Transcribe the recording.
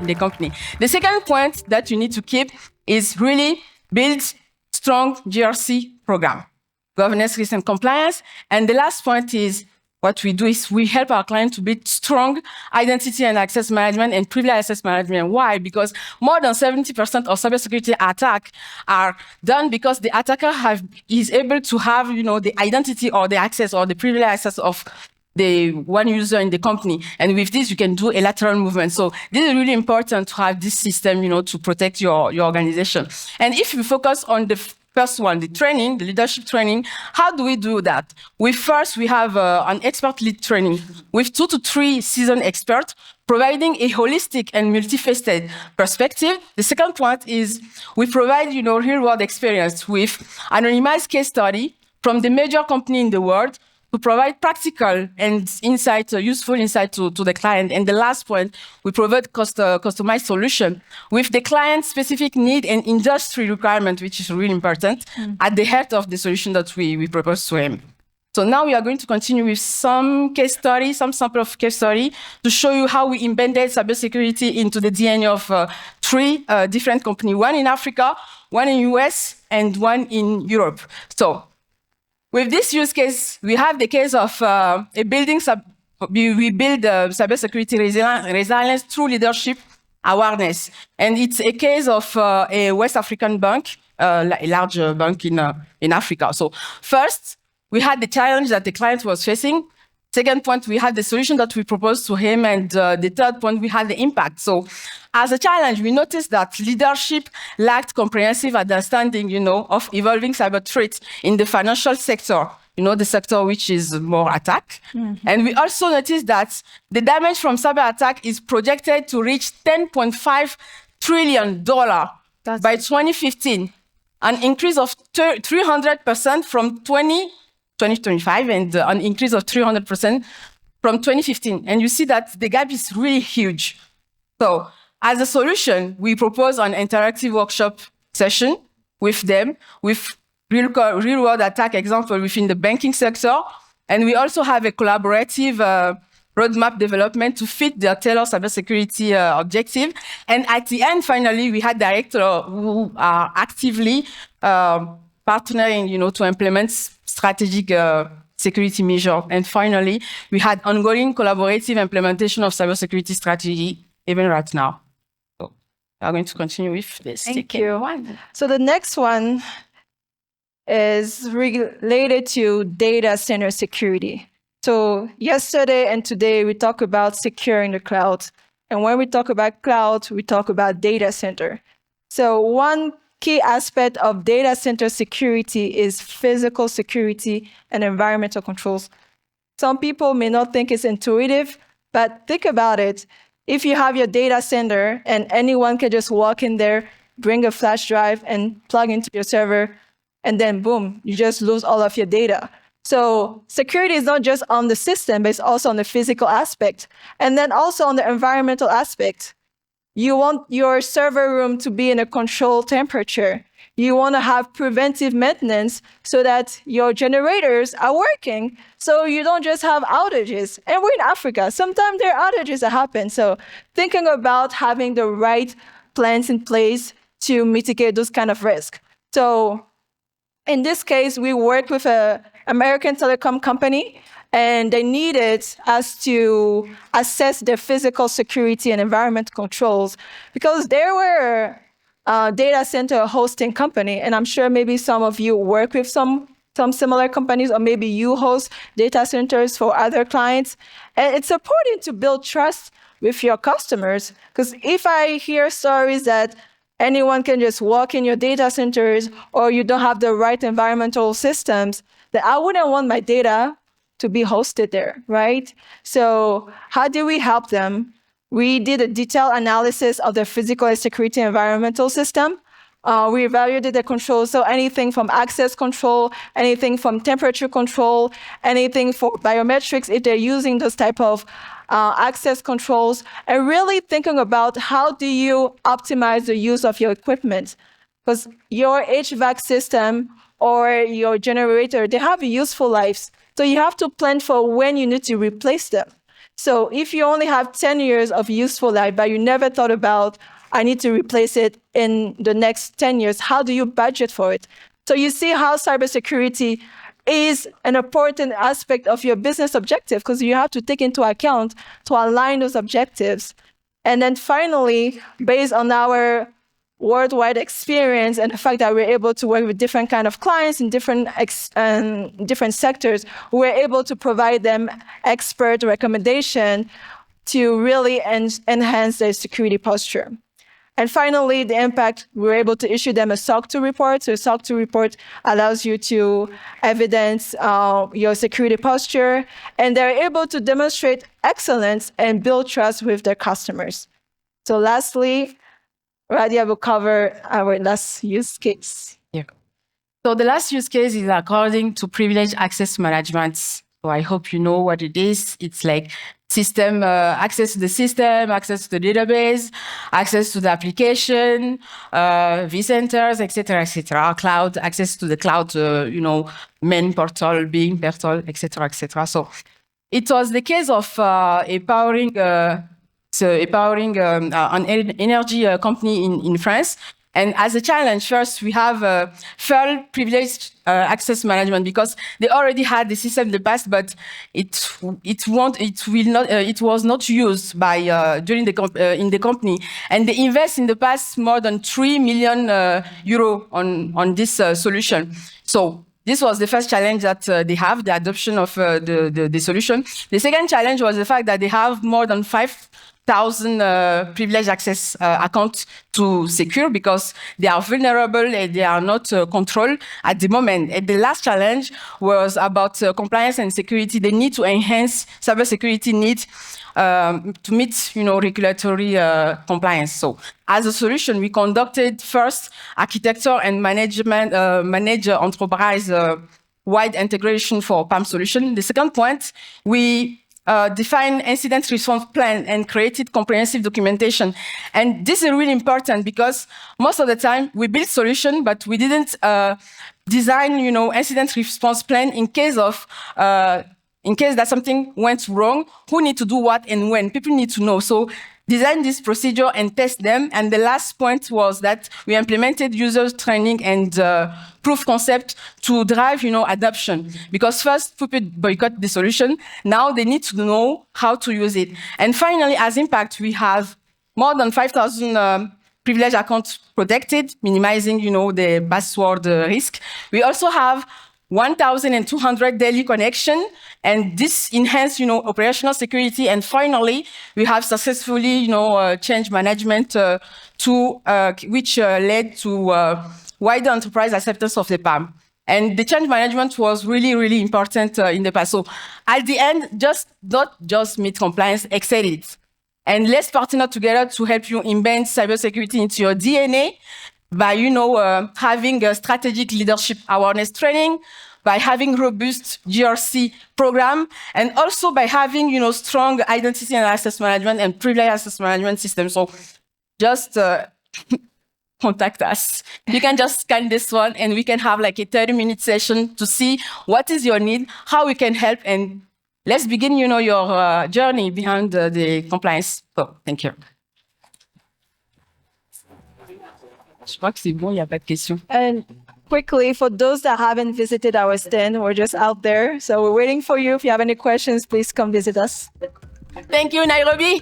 the company. The second point that you need to keep is really build strong GRC program, governance, risk, and compliance. And the last point is what we do is we help our client to build strong identity and access management and privilege access management. Why? Because more than 70% of cybersecurity attacks are done because the attacker is able to have, the identity or the access or the privilege access of the one user in the company. And with this, you can do a lateral movement. So this is really important to have this system, to protect your organization. And if you focus on the first one, the training, the leadership training, how do we do that? We have an expert lead training with 2 to 3 seasoned experts, providing a holistic and multifaceted perspective. The second point is we provide, real-world experience with anonymized case study from the major company in the world to provide practical and useful insight to the client. And the last point, we provide customized solution with the client's specific need and industry requirement, which is really important, at the heart of the solution that we propose to him. So now we are going to continue with some case study, some sample of case study to show you how we embedded cybersecurity into the DNA of 3 different companies, one in Africa, one in US, and one in Europe. So with this use case, we have the case of we build cybersecurity resilience through leadership awareness. And it's a case of a West African bank, a large bank in Africa. So first, we had the challenge that the client was facing. Second point, we had the solution that we proposed to him. And the third point, we had the impact. So as a challenge, we noticed that leadership lacked comprehensive understanding, of evolving cyber threats in the financial sector, the sector which is more attack. Mm-hmm. And we also noticed that the damage from cyber attack is projected to reach $10.5 trillion by 2015, an increase of 300% from 2025 and an increase of 300% from 2015. And you see that the gap is really huge. So as a solution, we propose an interactive workshop session with them, with real-world attack example within the banking sector. And we also have a collaborative roadmap development to fit their tailored cybersecurity objective. And at the end, finally, we had directors who are actively partnering, to implement strategic security measures. And finally, we had ongoing collaborative implementation of cybersecurity strategy even right now. So we are going to continue with this. Thank you. So the next one is related to data center security. So yesterday and today, we talk about securing the cloud. And when we talk about cloud, we talk about data center. So one key aspect of data center security is physical security and environmental controls. Some people may not think it's intuitive, but think about it. If you have your data center and anyone can just walk in there, bring a flash drive and plug into your server, and then boom, you just lose all of your data. So security is not just on the system, but it's also on the physical aspect. And then also on the environmental aspect. You want your server room to be in a controlled temperature. You want to have preventive maintenance so that your generators are working, so you don't just have outages. And we're in Africa. Sometimes there are outages that happen. So thinking about having the right plans in place to mitigate those kind of risks. So in this case, we worked with an American telecom company, and they needed us to assess their physical security and environment controls because they were a data center hosting company. And I'm sure maybe some of you work with some similar companies, or maybe you host data centers for other clients. And it's important to build trust with your customers, because if I hear stories that anyone can just walk in your data centers or you don't have the right environmental systems, then I wouldn't want my data to be hosted there, right? So how do we help them? We did a detailed analysis of the physical and security environmental system. We evaluated the controls, so anything from access control, anything from temperature control, anything for biometrics, if they're using those type of access controls, and really thinking about how do you optimize the use of your equipment. Because your HVAC system or your generator, they have useful lives. So you have to plan for when you need to replace them. So if you only have 10 years of useful life, but you never thought about, I need to replace it in the next 10 years, how do you budget for it? So you see how cybersecurity is an important aspect of your business objective, because you have to take into account to align those objectives. And then finally, based on our worldwide experience and the fact that we're able to work with different kind of clients in different sectors, we're able to provide them expert recommendation to really enhance their security posture. And finally, the impact, we're able to issue them a SOC 2 report. So a SOC 2 report allows you to evidence your security posture, and they're able to demonstrate excellence and build trust with their customers. So lastly, Radia will cover our last use case. Yeah. So the last use case is according to privileged access management. So I hope you know what it is. It's like system access to the system, access to the database, access to the application, vCenters, etc., cloud, access to the cloud, main portal, being portal, etc. So it was the case of empowering an energy company in France. And as a challenge, first, we have failed privileged access management because they already had the system in the past, but it was not used by during in the company. And they invest in the past more than 3 million euro on this solution. So this was the first challenge that they have, the adoption of the solution. The second challenge was the fact that they have more than 5,000 privileged access accounts to secure because they are vulnerable and they are not controlled at the moment. And the last challenge was about compliance and security. They need to enhance cybersecurity needs to meet, regulatory compliance. So, as a solution, we conducted first architecture and manage enterprise-wide integration for PAM solution. The second point, we define incident response plan and created comprehensive documentation. And this is really important because most of the time we build solution, but we didn't design, incident response plan in case that something went wrong, who need to do what and when. People need to know. So design this procedure and test them. And the last point was that we implemented users training and proof concept to drive, adoption. Because first, people boycott the solution. Now they need to know how to use it. And finally, as impact, we have more than 5,000 privileged accounts protected, minimizing, the password risk. We also have 1,200 daily connection, and this enhanced, operational security. And finally, we have successfully, change management which led to wider enterprise acceptance of the PAM. And the change management was really, really important in the past. So at the end, not just meet compliance, excel it. And let's partner together to help you embed cybersecurity into your DNA by, having a strategic leadership awareness training, by having robust GRC program, and also by having, strong identity and access management and privilege access management system. So just contact us. You can just scan this one and we can have like a 30-minute session to see what is your need, how we can help, and let's begin, your journey behind the compliance. So, thank you. Je crois que c'est bon, il n'y a pas de questions. And quickly, for those that haven't visited our stand, we're just out there. So we're waiting for you. If you have any questions, please come visit us. Thank you, Nairobi.